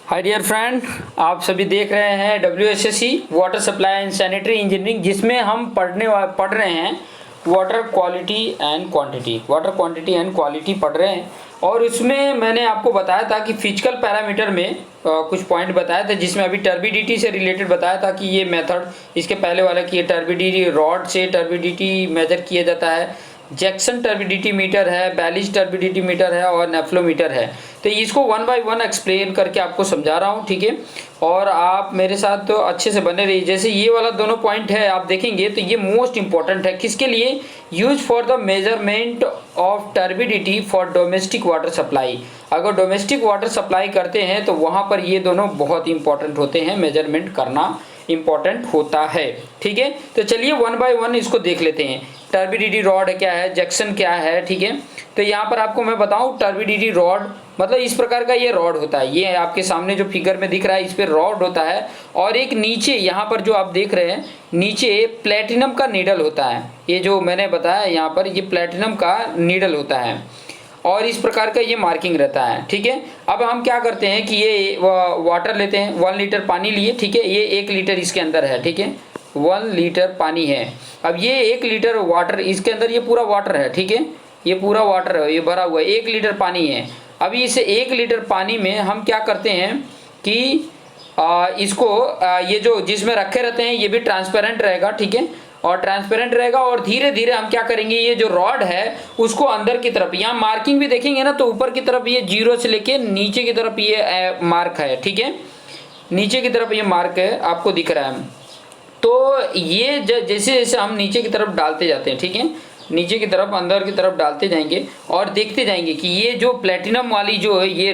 Hi dear friend, आप सभी देख रहे हैं WSSC water supply and sanitary engineering, जिसमें हम पढ़ रहे हैं वाटर क्वालिटी एंड क्वांटिटी पढ़ रहे हैं। और उसमें मैंने आपको बताया था कि फिजिकल पैरामीटर में कुछ पॉइंट बताया था, जिसमें अभी टर्बिडिटी से रिलेटेड बताया था कि ये मेथड, इसके पहले वाला कि ये टर्बिडिटी रॉड से टर्बिडिटी मेजर किया जाता है, जैक्सन टर्बिडिटी मीटर है, बैलिज टर्बिडिटी मीटर है और नेफ्लोमीटर है। तो इसको वन बाय वन एक्सप्लेन करके आपको समझा रहा हूँ, ठीक है। और आप मेरे साथ तो अच्छे से बने रहिए। जैसे ये वाला दोनों पॉइंट है, आप देखेंगे तो ये मोस्ट इंपॉर्टेंट है। किसके लिए? Use for the measurement of turbidity for domestic water supply. अगर डोमेस्टिक वाटर सप्लाई करते हैं तो वहाँ पर ये दोनों बहुत इंपॉर्टेंट होते हैं, मेजरमेंट करना इंपॉर्टेंट होता है, ठीक है। तो चलिए वन बाय वन इसको देख लेते हैं। टर्बिडिटी रॉड क्या है, जैक्सन क्या है, ठीक है। तो यहाँ पर आपको मैं बताऊँ, टर्बिडिटी रॉड मतलब इस प्रकार का ये रॉड होता है। ये आपके सामने जो फिगर में दिख रहा है, इस पर रॉड होता है और एक नीचे यहाँ पर जो आप देख रहे हैं, नीचे प्लेटिनम का नीडल होता है। ये जो मैंने बताया यहाँ पर, ये प्लेटिनम का नीडल होता है और इस प्रकार का ये मार्किंग रहता है, ठीक है। अब हम क्या करते हैं कि ये वाटर लेते हैं, 1 लीटर पानी लिए, ठीक है। ये 1 लीटर इसके अंदर है, ठीक है, 1 लीटर पानी है। अब ये 1 लीटर वाटर, इसके अंदर ये पूरा वाटर है, ठीक है, ये पूरा वाटर है, ये भरा हुआ है, 1 लीटर पानी है। अब इस 1 लीटर पानी में हम क्या करते हैं कि इसको ये जो जिसमें रखे रहते हैं, ये भी ट्रांसपेरेंट रहेगा, ठीक है, और ट्रांसपेरेंट रहेगा। और धीरे धीरे हम क्या करेंगे, ये जो रॉड है उसको अंदर की तरफ, यहाँ मार्किंग भी देखेंगे ना, तो ऊपर की तरफ ये 0 से लेके नीचे की तरफ ये मार्क है, ठीक है, नीचे की तरफ ये मार्क है, आपको दिख रहा है। तो ये जैसे जैसे हम नीचे की तरफ डालते जाते हैं, ठीक है, नीचे की तरफ अंदर की तरफ डालते जाएंगे और देखते जाएंगे कि ये जो प्लेटिनम वाली जो ये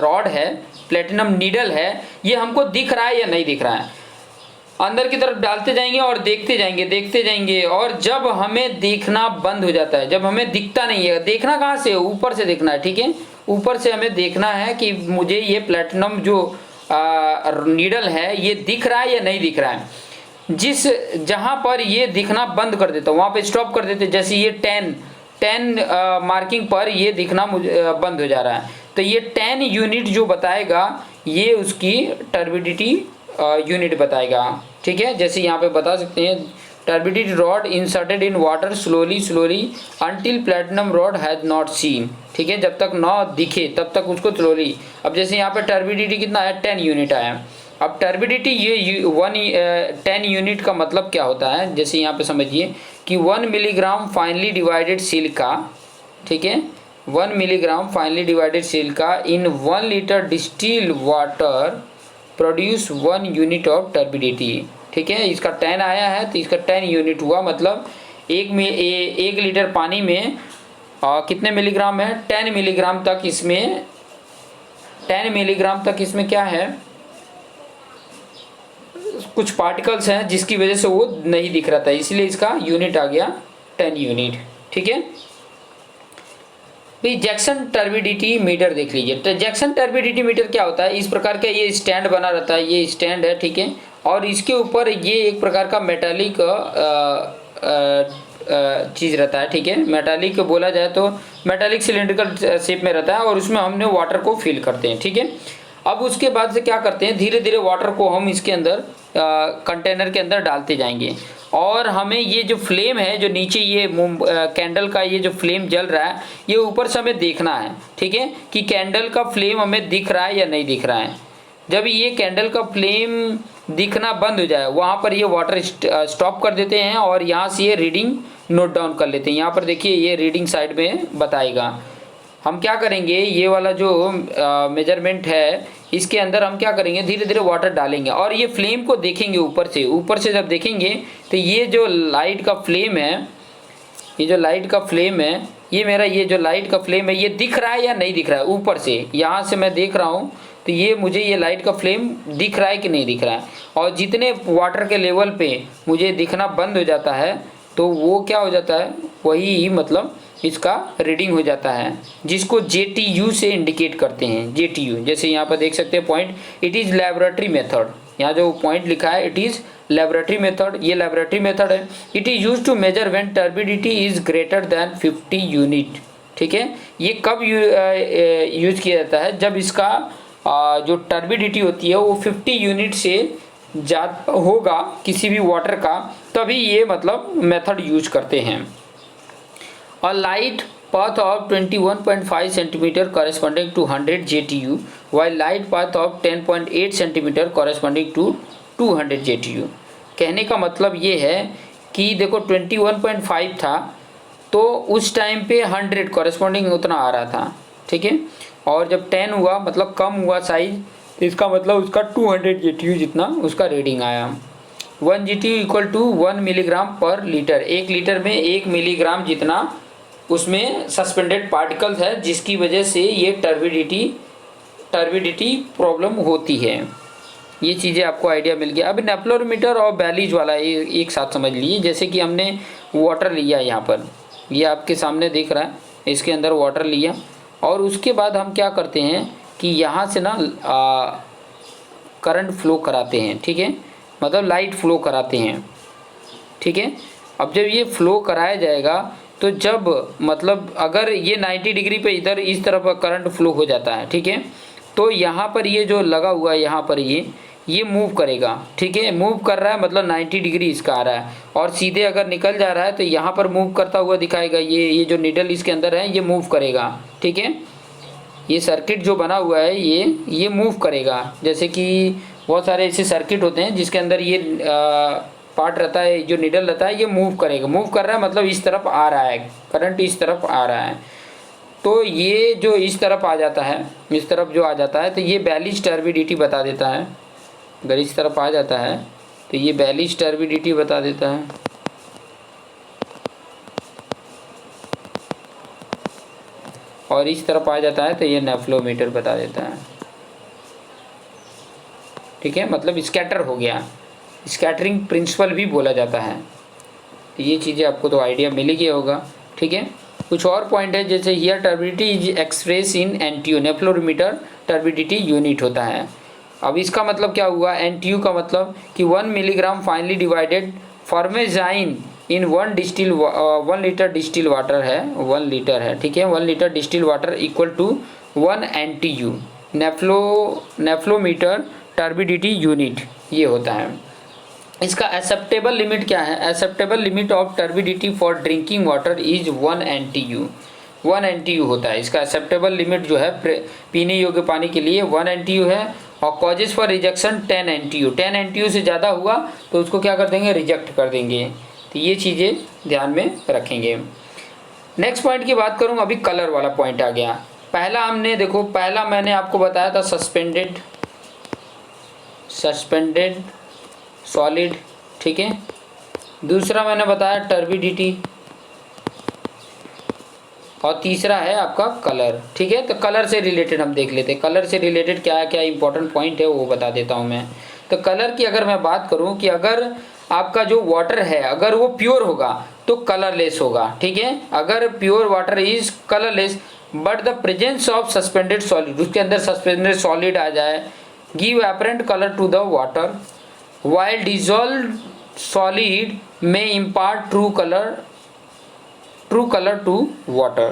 रॉड है, प्लेटिनम नीडल है, ये हमको दिख रहा है या नहीं दिख रहा है। अंदर की तरफ डालते जाएंगे और देखते जाएंगे और जब हमें देखना बंद हो जाता है, जब हमें दिखता नहीं है, देखना कहाँ से? ऊपर से देखना है, ठीक है, ऊपर से हमें देखना है कि मुझे ये प्लेटिनम जो नीडल है ये दिख रहा है या नहीं दिख रहा है। जहाँ पर ये दिखना बंद कर देता हूँ वहाँ पे स्टॉप कर देते, जैसे ये 10 मार्किंग पर ये दिखना बंद हो जा रहा है, तो ये 10 यूनिट जो बताएगा ये उसकी टर्बिडिटी यूनिट बताएगा, ठीक है। जैसे यहाँ पे बता सकते हैं, turbidity rod inserted in water slowly until platinum rod has not seen, ठीक है, जब तक ना दिखे तब तक उसको स्लोली। अब जैसे यहाँ पे टर्बिडिटी कितना है, 10 यूनिट आया। अब टर्बिडिटी ये 10 यूनिट का मतलब क्या होता है, जैसे यहाँ पे समझिए कि 1 मिलीग्राम फाइनली डिवाइडेड सिलिका, ठीक है, 1 milligram finely divided silica in 1 litre distilled water produce 1 unit of turbidity, ठीक है। इसका 10 आया है तो इसका 10 यूनिट हुआ, मतलब 1 लीटर पानी में कितने मिलीग्राम है, 10 मिलीग्राम तक इसमें, 10 मिलीग्राम तक इसमें क्या है, कुछ पार्टिकल्स हैं जिसकी वजह से वो नहीं दिख रहा था, इसलिए इसका यूनिट आ गया 10 यूनिट, ठीक है। जैक्सन टर्बिडिटी मीटर देख लीजिए। तो जैक्सन टर्बिडिटी मीटर क्या होता है, इस प्रकार का ये स्टैंड बना रहता है, ये स्टैंड है, ठीक है, और इसके ऊपर ये एक प्रकार का मेटालिक चीज़ रहता है, ठीक है, मेटालिक बोला जाए तो मेटालिक सिलेंड्रिकल शेप में रहता है और उसमें हमने वाटर को फिल करते हैं, ठीक है। अब उसके बाद से क्या करते हैं, धीरे धीरे वाटर को हम इसके अंदर कंटेनर के अंदर डालते जाएंगे और हमें ये जो फ्लेम है, जो नीचे ये कैंडल का ये जो फ्लेम जल रहा है, ये ऊपर से हमें देखना है, ठीक है, कि कैंडल का फ्लेम हमें दिख रहा है या नहीं दिख रहा है। जब ये कैंडल का फ्लेम दिखना बंद हो जाए वहाँ पर ये वाटर स्टॉप कर देते हैं और यहाँ से ये रीडिंग नोट डाउन कर लेते हैं। यहाँ पर देखिए ये रीडिंग साइड में बताएगा। हम क्या करेंगे, ये वाला जो मेजरमेंट है इसके अंदर हम क्या करेंगे, धीरे धीरे वाटर डालेंगे और ये फ्लेम को देखेंगे ऊपर से जब देखेंगे तो ये जो लाइट का फ्लेम है, ये जो लाइट का फ्लेम है, ये मेरा ये जो लाइट का फ्लेम है ये दिख रहा है या नहीं दिख रहा है। ऊपर से यहाँ से मैं देख रहा हूँ तो ये मुझे ये लाइट का फ्लेम दिख रहा है कि नहीं दिख रहा है। और जितने वाटर के लेवल पे मुझे दिखना बंद हो जाता है तो वो क्या हो जाता है, वही मतलब इसका रीडिंग हो जाता है, जिसको JTU से इंडिकेट करते हैं। JTU जैसे यहाँ पर देख सकते हैं point, it is laboratory method, यहाँ जो पॉइंट लिखा है इट इज़ लेबोरेटरी मेथड, ये लेबोरेटरी मेथड है। It is use to measure when turbidity is greater than 50 unit, ठीक है। ये कब यूज किया जाता है, जब इसका जो टर्बिडिटी होती है वो 50 यूनिट से ज़्यादा होगा किसी भी वाटर का, तभी ये मतलब मेथड यूज करते हैं। A light path of 21.5 cm corresponding to 100 JTU, while light path of 10.8 cm corresponding to 200 JTU। कहने का मतलब ये है कि देखो 21.5 था तो उस टाइम पे 100 कॉरेस्पॉन्डिंग उतना आ रहा था, ठीक है, और जब 10 हुआ मतलब कम हुआ साइज, तो इसका मतलब उसका 200 JTU जितना उसका रीडिंग आया। 1 JTU इक्वल टू 1 मिलीग्राम पर लीटर, 1 लीटर में 1 मिलीग्राम जितना उसमें सस्पेंडेड पार्टिकल्स है, जिसकी वजह से ये टर्बिडिटी प्रॉब्लम होती है। ये चीज़ें आपको आइडिया मिल गया। अब नेफ्लोमीटर और बैलीज वाला एक साथ समझ लीजिए। जैसे कि हमने वाटर लिया, यहाँ पर ये आपके सामने दिख रहा है, इसके अंदर वाटर लिया और उसके बाद हम क्या करते हैं कि यहाँ से ना करंट फ्लो कराते हैं, ठीक है, मतलब लाइट फ्लो कराते हैं, ठीक है। अब जब ये फ्लो कराया जाएगा तो जब मतलब अगर ये 90 डिग्री पे इधर इस तरफ करंट फ्लो हो जाता है, ठीक है, तो यहाँ पर ये जो लगा हुआ है यहाँ पर ये मूव करेगा, ठीक है, मूव कर रहा है मतलब 90 डिग्री इसका आ रहा है, और सीधे अगर निकल जा रहा है तो यहाँ पर मूव करता हुआ दिखाएगा। ये जो नीडल इसके अंदर है ये मूव करेगा, ठीक है, ये सर्किट जो बना हुआ है ये मूव करेगा। जैसे कि बहुत सारे ऐसे सर्किट होते हैं जिसके अंदर ये पार्ट रहता है, जो नीडल रहता है ये मूव करेगा, मूव कर रहा है मतलब इस तरफ आ रहा है, करंट इस तरफ आ रहा है, तो ये जो इस तरफ आ जाता है, इस तरफ जो आ जाता है तो ये बैलिश टर्बिडिटी बता देता है। अगर इस तरफ आ जाता है तो ये बैलिश टर्बिडिटी बता देता है, और इस तरफ आ जाता है तो ये नेफ्लोमीटर बता देता है, ठीक है, मतलब स्कैटर हो गया, स्कैटरिंग प्रिंसिपल भी बोला जाता है। तो ये चीज़ें आपको तो आइडिया मिल ही गया होगा, ठीक है। कुछ और पॉइंट है, जैसे here turbidity is express in NTU, nephelometer turbidity unit होता है। अब इसका मतलब क्या हुआ, NTU का मतलब कि 1 milligram finely divided formazine in 1 litre distil water है, 1 लीटर है, ठीक है, 1 litre distil water equal to 1 NTU nephelometer turbidity unit ये होता है। इसका एक्सेप्टेबल लिमिट क्या है, acceptable limit of turbidity for drinking water is 1 NTU, 1 NTU होता है इसका एक्सेप्टेबल लिमिट जो है पीने योग्य पानी के लिए 1 NTU है। और causes for rejection 10 NTU, 10 NTU से ज़्यादा हुआ तो उसको क्या कर देंगे, रिजेक्ट कर देंगे। तो ये चीज़ें ध्यान में रखेंगे। नेक्स्ट पॉइंट की बात करूँ, अभी कलर वाला पॉइंट आ गया। पहला हमने देखो, पहला मैंने आपको बताया था सस्पेंडेड सॉलिड, ठीक है, दूसरा मैंने बताया टर्बिडिटी, और तीसरा है आपका कलर, ठीक है। तो कलर से रिलेटेड हम देख लेते हैं, कलर से रिलेटेड क्या क्या इंपॉर्टेंट पॉइंट है वो बता देता हूँ मैं। तो कलर की अगर मैं बात करूँ कि अगर आपका जो वाटर है अगर वो प्योर होगा तो कलरलेस होगा, ठीक है, अगर pure water is colourless but the presence of suspended solid, उसके अंदर सस्पेंडेड सॉलिड आ जाए, give apparent colour to the water, while dissolved solid may impart true color to water,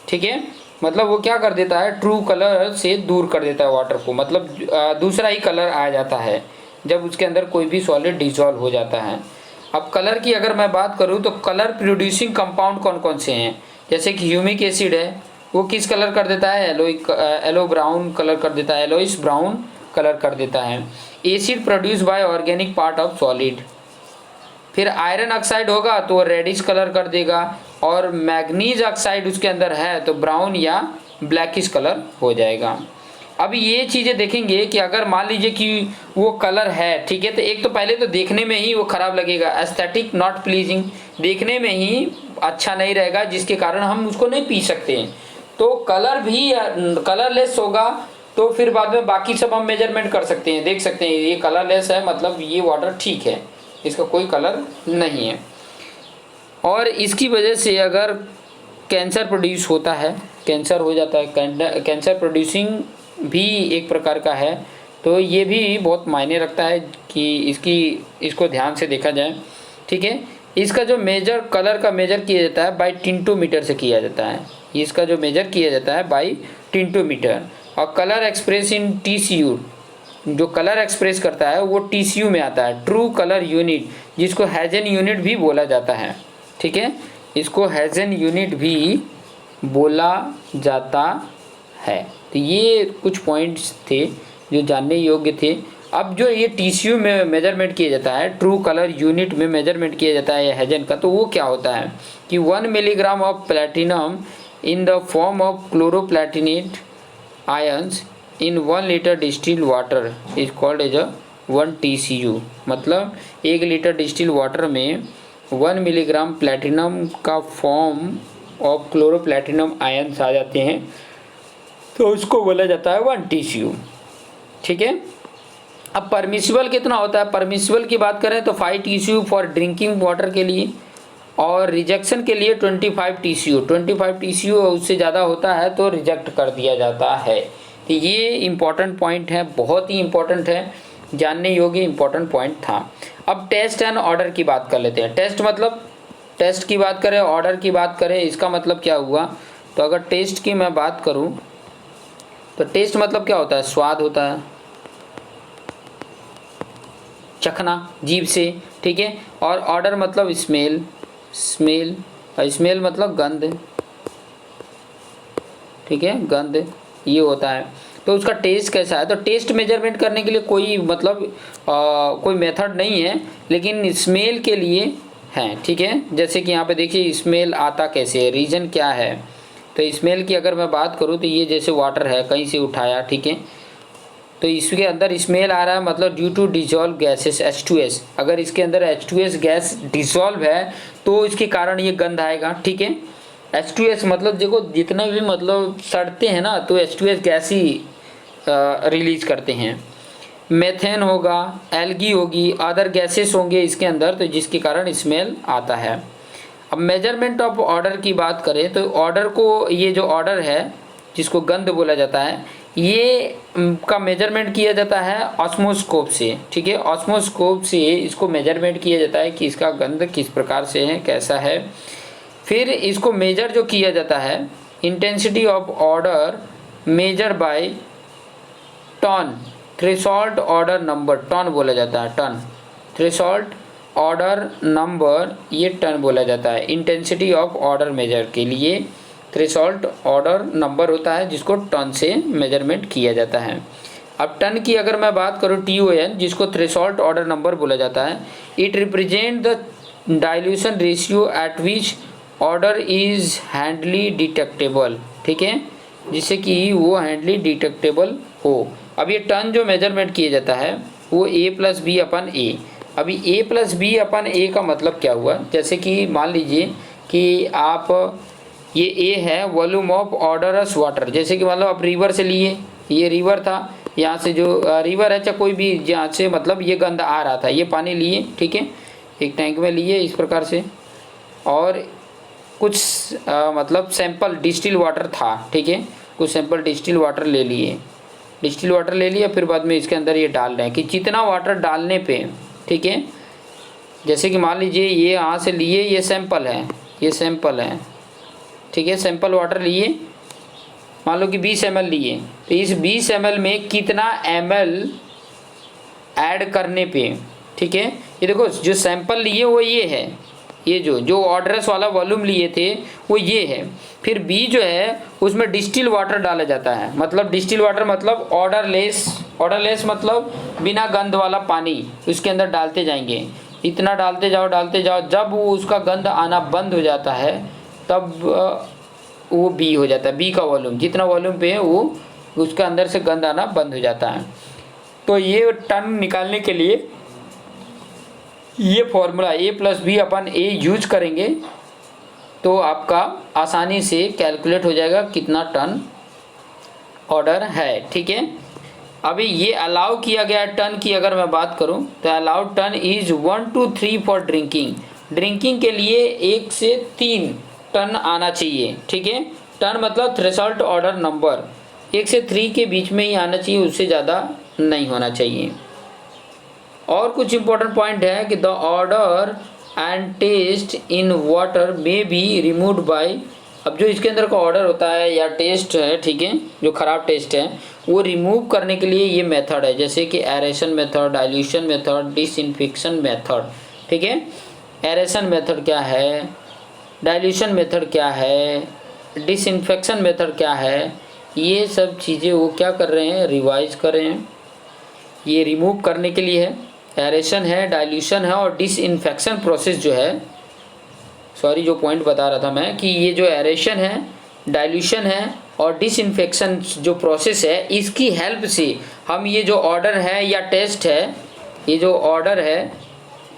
ठीक है, मतलब वो क्या कर देता है, ट्रू कलर से दूर कर देता है वाटर को, मतलब दूसरा ही कलर आ जाता है जब उसके अंदर कोई भी सॉलिड डिसॉल्व हो जाता है। अब कलर की अगर मैं बात करूँ तो कलर प्रोड्यूसिंग कंपाउंड कौन कौन से हैं, जैसे कि ह्यूमिक एसिड है, वो किस कलर कर देता है, येलो ब्राउन कलर कर देता है, येलोइश ब्राउन कलर कर देता है। Acid produce by organic part of solid, फिर आयरन ऑक्साइड होगा तो रेडिश कलर कर देगा, और मैग्नीज ऑक्साइड उसके अंदर है तो ब्राउन या ब्लैकिश कलर हो जाएगा। अब ये चीज़ें देखेंगे कि अगर मान लीजिए कि वो कलर है, ठीक है, तो एक तो पहले तो देखने में ही वो ख़राब लगेगा, एस्थेटिक नॉट प्लीजिंग, देखने में ही अच्छा नहीं रहेगा, जिसके कारण हम उसको नहीं पी सकते हैं। तो कलर भी कलरलेस होगा तो फिर बाद में बाकी सब हम मेजरमेंट कर सकते हैं, देख सकते हैं ये कलरलेस है मतलब ये वाटर ठीक है, इसका कोई कलर नहीं है। और इसकी वजह से अगर कैंसर प्रोड्यूस होता है, कैंसर हो जाता है, कैंसर प्रोड्यूसिंग भी एक प्रकार का है, तो ये भी बहुत मायने रखता है कि इसको ध्यान से देखा जाए, ठीक है। इसका जो मेजर कलर का मेजर किया जाता है बाई टिंटोमीटर से किया जाता है, इसका जो मेजर किया जाता है बाई टिंटोमीटर, और कलर एक्सप्रेस इन TCU, जो कलर एक्सप्रेस करता है वो TCU में आता है, ट्रू कलर यूनिट, जिसको हेजन यूनिट भी बोला जाता है। ठीक है, इसको हेजन यूनिट भी बोला जाता है। तो ये कुछ पॉइंट्स थे जो जानने योग्य थे। अब जो ये TCU में मेजरमेंट किया जाता है, ट्रू कलर यूनिट में मेजरमेंट किया जाता है हेजन का, तो वो क्या होता है कि 1 milligram of platinum in the form of chloroplatinate ions in 1 litre distilled water is called as 1 TCU। मतलब 1 लीटर डिस्टिल्ड वाटर में 1 मिलीग्राम प्लैटिनम का फॉर्म ऑफ क्लोरोप्लैटिनम आयंस आ जाते हैं, तो उसको बोला जाता है 1 TCU। ठीक है, अब परमिसिबल कितना होता है? परमिसिबल की बात करें तो 5 TCU फॉर ड्रिंकिंग वाटर के लिए, और रिजेक्शन के लिए 25 TCU। 25 TCU उससे ज़्यादा होता है तो रिजेक्ट कर दिया जाता है। तो ये इम्पॉर्टेंट पॉइंट है, बहुत ही इम्पॉर्टेंट है, जानने योग्य इम्पॉर्टेंट पॉइंट था। अब टेस्ट एंड ऑर्डर की बात कर लेते हैं। टेस्ट मतलब टेस्ट की बात करें, ऑर्डर की बात करें, इसका मतलब क्या हुआ? तो अगर टेस्ट की मैं बात करूं तो टेस्ट मतलब क्या होता है? स्वाद होता है, चखना जीभ से। ठीक है, और ऑर्डर मतलब स्मेल, और स्मेल मतलब गंध। ठीक है, गंध ये होता है। तो उसका टेस्ट कैसा है? तो टेस्ट मेजरमेंट करने के लिए कोई मतलब कोई मेथड नहीं है, लेकिन स्मेल के लिए है। ठीक है, जैसे कि यहाँ पे देखिए स्मेल आता कैसे है, रीज़न क्या है। तो स्मेल की अगर मैं बात करूँ तो ये जैसे वाटर है, कहीं से उठाया, ठीक है, तो इसके अंदर स्मेल आ रहा है, मतलब due to dissolve gases H2S। अगर इसके अंदर H2S गैस डिजॉल्व है तो इसके कारण ये गंध आएगा। ठीक है, H2S मतलब देखो जितना भी मतलब सड़ते हैं ना तो H2S गैस ही रिलीज करते हैं। मेथेन होगा, एल्गी होगी, अदर गैसेस होंगे इसके अंदर, तो जिसके कारण स्मेल आता है। अब मेजरमेंट ऑफ ऑर्डर की बात करें तो ऑर्डर को, ये जो ऑर्डर है जिसको गंध बोला जाता है, ये का मेजरमेंट किया जाता है ऑस्मोस्कोप से। ठीक है, ऑस्मोस्कोप से इसको मेजरमेंट किया जाता है कि इसका गंध किस प्रकार से है, कैसा है। फिर इसको मेजर जो किया जाता है, intensity of odour measure by TON, threshold odour number, TON बोला जाता है, टन, थ्रेशोल्ड ऑर्डर नंबर ये टन बोला जाता है। इंटेंसिटी ऑफ ऑर्डर मेजर के लिए थ्रेशोल्ड ऑर्डर नंबर होता है जिसको टन से मेजरमेंट किया जाता है। अब टन की अगर मैं बात करूँ TON, जिसको थ्रेशोल्ड ऑर्डर नंबर बोला जाता है, it represent the dilution ratio at which odour is hardly detectable. ठीक है, जिससे कि वो हैंडली डिटेक्टेबल हो। अब ये टन जो मेजरमेंट किया जाता है वो A+B/A। अभी A+B/A का मतलब क्या हुआ? जैसे कि मान लीजिए कि आप ये A है वॉल्यूम ऑफ ऑर्डरस वाटर, जैसे कि मतलब आप रिवर से लिए, ये रिवर था, यहाँ से जो रिवर है चाहे कोई भी, जहाँ से मतलब ये गंद आ रहा था, ये पानी लिए, ठीक है, एक टैंक में लिए इस प्रकार से, और कुछ मतलब सैंपल डिस्टिल वाटर था। ठीक है, कुछ सैंपल डिस्टिल वाटर ले लिए, फिर बाद में इसके अंदर ये डाल रहे हैं कि जितना वाटर डालने पे, ठीक है, जैसे कि मान लीजिए ये यहाँ से लिए, ये सैंपल है, ठीक है, सैंपल वाटर लिए, मान लो कि 20 ml लिए, तो इस 20 ml में कितना ml ऐड करने पे, ठीक है, ये देखो जो सैंपल लिए वो ये है, ये जो ऑर्डरस वाला वॉल्यूम लिए थे वो ये है। फिर B जो है उसमें डिस्टिल वाटर डाला जाता है, मतलब डिस्टिल वाटर मतलब ऑर्डरलेस मतलब बिना गंध वाला पानी उसके अंदर डालते जाएंगे, इतना डालते जाओ, जब वो उसका गंध आना बंद हो जाता है तब वो B हो जाता है, B का वॉल्यूम, जितना वॉल्यूम पे है वो उसका अंदर से गंध आना बंद हो जाता है। तो ये टन निकालने के लिए ये फॉर्मूला A+B/A यूज करेंगे तो आपका आसानी से कैलकुलेट हो जाएगा कितना टन ऑर्डर है। ठीक है, अभी ये अलाउ किया गया टन की अगर मैं बात करूं तो allow TON is 1 to 3 for drinking के लिए 1 से 3 टन आना चाहिए। ठीक है, टन मतलब थ्रेशोल्ड ऑर्डर नंबर 1 से 3 के बीच में ही आना चाहिए, उससे ज़्यादा नहीं होना चाहिए। और कुछ इंपॉर्टेंट पॉइंट है कि the odour and taste in water may be removed by अब जो इसके अंदर का ऑर्डर होता है या टेस्ट है, ठीक है, जो ख़राब टेस्ट है वो रिमूव करने के लिए ये मेथड है, जैसे कि aeration method, dilution method, disinfection method, ठीक है। एरेशन मेथड क्या है, डाइल्यूशन मेथड क्या है, डिसइंफेक्शन मेथड क्या है, ये सब चीज़ें वो क्या कर रहे हैं, रिवाइज कर रहे हैं। ये रिमूव करने के लिए है, एरेशन है, डाइल्यूशन है और डिसइंफेक्शन प्रोसेस जो है, सॉरी जो पॉइंट बता रहा था मैं कि ये जो एरेशन है, डाइल्यूशन है और डिसइंफेक्शन जो प्रोसेस है, इसकी हेल्प से हम ये जो ऑर्डर है या टेस्ट है, ये जो ऑर्डर है,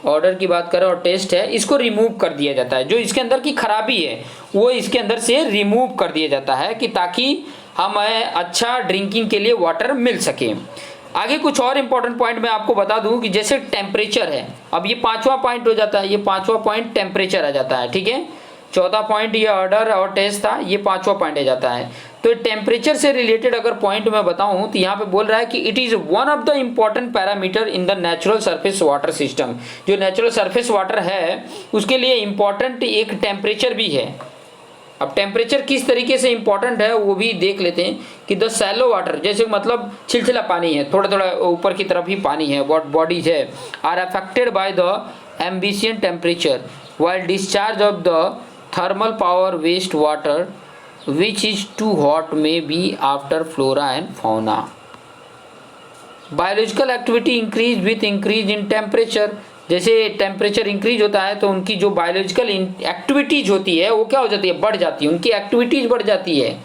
ऑर्डर की बात करें और टेस्ट है, इसको रिमूव कर दिया जाता है। जो इसके अंदर की खराबी है वो इसके अंदर से रिमूव कर दिया जाता है कि ताकि हमें अच्छा ड्रिंकिंग के लिए वाटर मिल सके। आगे कुछ और इम्पोर्टेंट पॉइंट मैं आपको बता दूं कि जैसे टेम्परेचर है, अब ये 5वां पॉइंट हो जाता है, ये 5वां पॉइंट टेम्परेचर आ जाता है, ठीक है। 14 पॉइंट ये ऑर्डर और टेस्ट था, ये 5वां पॉइंट आ जाता है। तो टेम्परेचर से रिलेटेड अगर पॉइंट मैं बताऊं तो यहाँ पे बोल रहा है कि it is one of the important parameter in the natural surface water system. जो नेचुरल सरफेस वाटर है उसके लिए इम्पॉर्टेंट एक टेम्परेचर भी है। अब टेम्परेचर किस तरीके से इंपॉर्टेंट है वो भी देख लेते हैं कि द सैलो वाटर, जैसे मतलब छिलछिला पानी है, थोड़ा थोड़ा ऊपर की तरफ ही पानी है, बॉडीज है, are affected by the ambient temperature while discharge of the thermal power waste water which is too hot may be after flora and fauna. Biological activity increase with increase in temperature, जैसे temperature increase होता है तो उनकी जो biological activities होती है वो क्या हो जाती है, बढ़ जाती है, उनकी एक्टिविटीज बढ़ जाती है।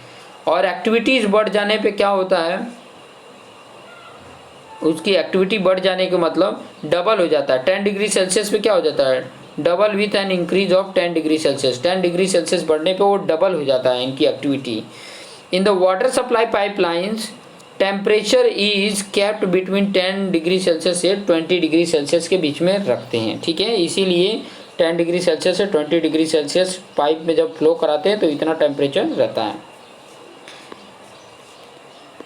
और एक्टिविटीज बढ़ जाने पे क्या होता है, उसकी एक्टिविटी बढ़ जाने का मतलब डबल हो जाता है। 10 डिग्री सेल्सियस पे क्या हो जाता है, double with an increase of 10 degree Celsius. 10 degree Celsius बढ़ने पे वो डबल हो जाता है इनकी activity. In the water supply pipelines temperature is kept between 10 degree Celsius से 20 डिग्री सेल्सियस के बीच में रखते हैं, ठीक है। इसीलिए 10 डिग्री सेल्सियस से 20 डिग्री सेल्सियस पाइप में जब फ्लो कराते हैं तो इतना टेम्परेचर रहता है।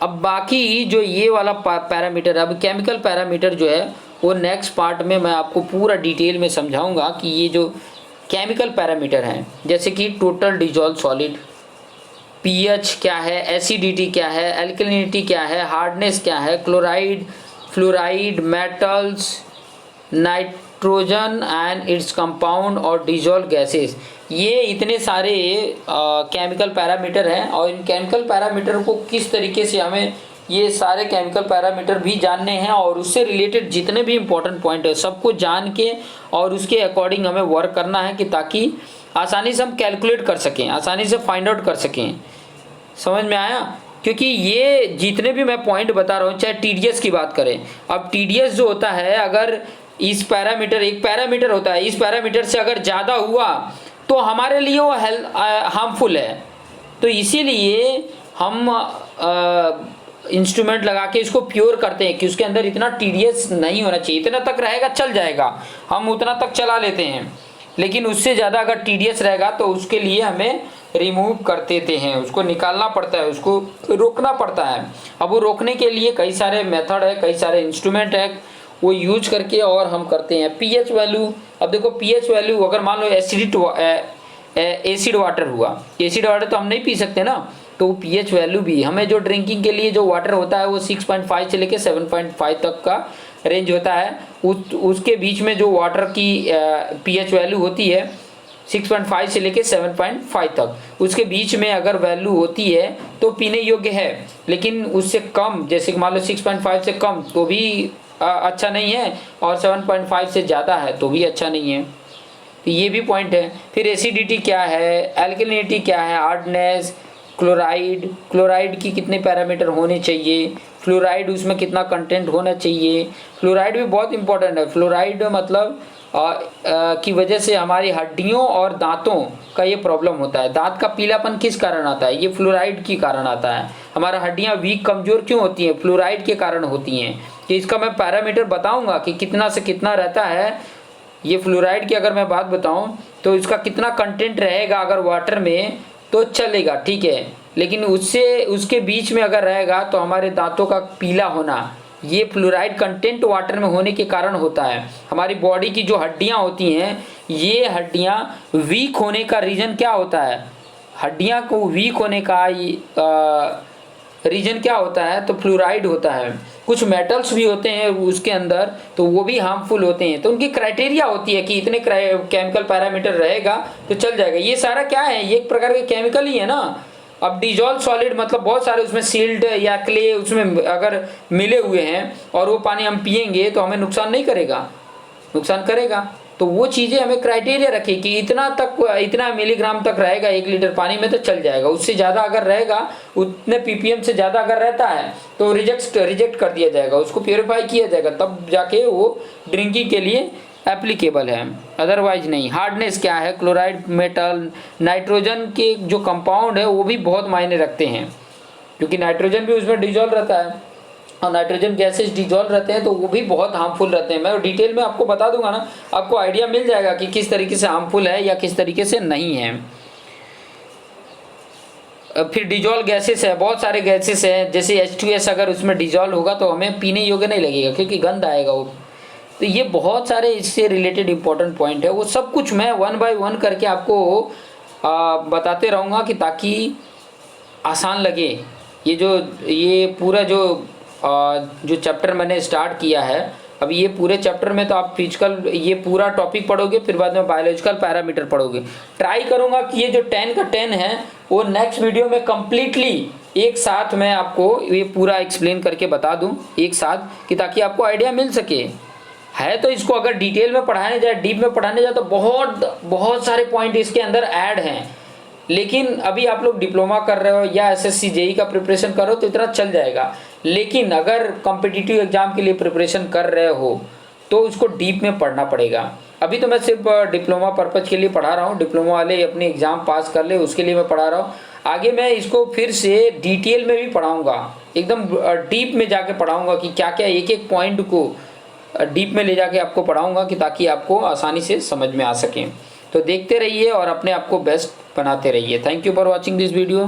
अब बाकी जो ये वाला पैरामीटर, अब केमिकल पैरामीटर जो है वो नेक्स्ट पार्ट में मैं आपको पूरा डिटेल में समझाऊंगा कि ये जो केमिकल पैरामीटर हैं, जैसे कि टोटल डिजॉल्व सॉलिड, पीएच क्या है, एसिडिटी क्या है, एल्कलिनिटी क्या है, हार्डनेस क्या है, chloride, fluoride, metals, nitrogen and its compound और डिजॉल्व गैसेस, ये इतने सारे केमिकल पैरामीटर हैं। और इन केमिकल पैरामीटर को किस तरीके से हमें ये सारे केमिकल पैरामीटर भी जानने हैं और उससे रिलेटेड जितने भी इम्पोर्टेंट पॉइंट है सबको जान के और उसके अकॉर्डिंग हमें वर्क करना है कि ताकि आसानी से हम कैलकुलेट कर सकें, आसानी से फाइंड आउट कर सकें। समझ में आया? क्योंकि ये जितने भी मैं पॉइंट बता रहा हूँ, चाहे टीडीएस की बात करें, अब टीडीएस जो होता है, अगर इस पैरामीटर, एक पैरामीटर होता है, इस पैरामीटर से अगर ज़्यादा हुआ तो हमारे लिए वो हार्मफुल है। तो इसीलिए हम इंस्ट्रूमेंट लगा के इसको प्योर करते हैं कि उसके अंदर इतना टीडीएस नहीं होना चाहिए, इतना तक रहेगा चल जाएगा, हम उतना तक चला लेते हैं। लेकिन उससे ज़्यादा अगर टीडीएस रहेगा तो उसके लिए हमें रिमूव कर देते हैं, उसको निकालना पड़ता है, उसको रोकना पड़ता है। अब वो रोकने के लिए कई सारे मेथड है, कई सारे इंस्ट्रूमेंट है, वो यूज करके और हम करते हैं। पीएच वैल्यू, अब देखो पीएच वैल्यू अगर मान लो एसिड वाटर हुआ, एसिड वाटर तो हम नहीं पी सकते ना, तो पीएच वैल्यू भी हमें, जो ड्रिंकिंग के लिए जो वाटर होता है वो 6.5 से लेके 7.5 तक का रेंज होता है। उसके बीच में जो वाटर की पीएच वैल्यू होती है 6.5 से लेके 7.5 तक, उसके बीच में अगर वैल्यू होती है तो पीने योग्य है। लेकिन उससे कम, जैसे मान लो 6.5 से कम तो भी अच्छा नहीं है, और 7.5 से ज़्यादा है तो भी अच्छा नहीं है। तो ये भी पॉइंट है। फिर एसिडिटी क्या है, एल्कलिनिटी क्या है, हार्डनेस, क्लोराइड की कितने पैरामीटर होने चाहिए, फ्लोराइड उसमें कितना कंटेंट होना चाहिए। फ्लोराइड भी बहुत इंपॉर्टेंट है। फ्लोराइड मतलब की वजह से हमारी हड्डियों और दांतों का ये प्रॉब्लम होता है। दांत का पीलापन किस कारण आता है, ये फ्लोराइड के कारण आता है। हमारा हड्डियां वीक कमज़ोर क्यों होती हैं, फ्लोराइड के कारण होती हैं। कि इसका मैं पैरामीटर बताऊंगा कि कितना से कितना रहता है। ये फ्लोराइड की अगर मैं बात बताऊं तो इसका कितना कंटेंट रहेगा अगर वाटर में तो चलेगा, ठीक है, लेकिन उससे उसके बीच में अगर रहेगा तो हमारे दांतों का पीला होना, ये फ्लोराइड कंटेंट वाटर में होने के कारण होता है। हमारी बॉडी की जो हड्डियां होती हैं, ये हड्डियां वीक होने का रीज़न क्या होता है, हड्डियाँ को वीक होने का रीजन क्या होता है, तो फ्लोराइड होता है। कुछ मेटल्स भी होते हैं उसके अंदर, तो वो भी हार्मफुल होते हैं। तो उनकी क्राइटेरिया होती है कि इतने केमिकल पैरामीटर रहेगा तो चल जाएगा। ये सारा क्या है, ये एक प्रकार के केमिकल ही है ना। अब डिजॉल्व सॉलिड मतलब बहुत सारे उसमें सील्ड या क्ले उसमें अगर मिले हुए हैं और वो पानी हम पिएंगे तो हमें नुकसान नहीं करेगा, नुकसान करेगा। तो वो चीज़ें हमें क्राइटेरिया रखी कि इतना तक, इतना मिलीग्राम तक रहेगा 1 लीटर पानी में तो चल जाएगा। उससे ज़्यादा अगर रहेगा, उतने ppm से ज़्यादा अगर रहता है तो रिजेक्ट कर दिया जाएगा, उसको प्योरीफाई किया जाएगा, तब जाके वो ड्रिंकिंग के लिए एप्लीकेबल है, अदरवाइज नहीं। हार्डनेस क्या है, क्लोराइड, मेटल, नाइट्रोजन के जो कंपाउंड है वो भी बहुत मायने रखते हैं, क्योंकि नाइट्रोजन भी उसमें डिजॉल्व रहता है और नाइट्रोजन गैसेस डिजॉल्व रहते हैं तो वो भी बहुत हार्मफुल रहते हैं। मैं डिटेल में आपको बता दूंगा ना, आपको आइडिया मिल जाएगा कि किस तरीके से हार्मफुल है या किस तरीके से नहीं है। फिर डिजॉल्व गैसेस है, बहुत सारे गैसेस हैं, जैसे H2S अगर उसमें डिजॉल्व होगा तो हमें पीने योग्य नहीं लगेगा क्योंकि गंध आएगा वो। तो ये बहुत सारे इससे रिलेटेड इंपॉर्टेंट पॉइंट है, वो सब कुछ मैं 1 बाय 1 करके आपको बताते रहूँगा कि ताकि आसान लगे। ये पूरा जो चैप्टर मैंने स्टार्ट किया है, अब ये पूरे चैप्टर में तो आप फिजिकल ये पूरा टॉपिक पढ़ोगे, फिर बाद में बायोलॉजिकल पैरामीटर पढ़ोगे। ट्राई करूँगा कि ये जो 10 का 10 है वो नेक्स्ट वीडियो में कम्प्लीटली एक साथ मैं आपको ये पूरा एक्सप्लेन करके बता दूँ एक साथ, कि ताकि आपको आइडिया मिल सके। है तो इसको अगर डिटेल में पढ़ाने जाए, डीप में पढ़ाने जाए तो बहुत सारे पॉइंट इसके अंदर ऐड हैं। लेकिन अभी आप लोग डिप्लोमा कर रहे हो या SSC JEE का प्रिपरेशन कर रहे हो तो इतना चल जाएगा। लेकिन अगर कॉम्पिटिटिव एग्जाम के लिए प्रिपरेशन कर रहे हो तो उसको डीप में पढ़ना पड़ेगा। अभी तो मैं सिर्फ डिप्लोमा पर्पज़ के लिए पढ़ा रहा हूँ, डिप्लोमा वाले अपने एग्ज़ाम पास कर ले उसके लिए मैं पढ़ा रहा हूँ। आगे मैं इसको फिर से डिटेल में भी पढ़ाऊँगा, एकदम डीप में जाके पढ़ाऊँगा कि क्या क्या एक एक पॉइंट को डीप में ले जाके आपको पढ़ाऊँगा कि ताकि आपको आसानी से समझ में आ सके। तो देखते रहिए और अपने आप को बेस्ट बनाते रहिए। Thank you for watching this video.